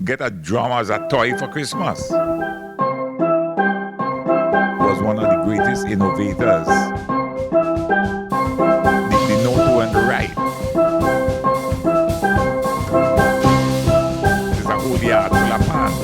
Get a drum as a toy for Christmas. Was one of the greatest innovators. The note and the right. It's a whole yard full of pans.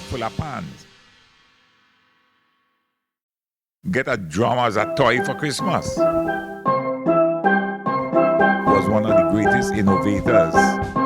Full of pans. Get a drum as a toy for Christmas. Was one of the greatest innovators.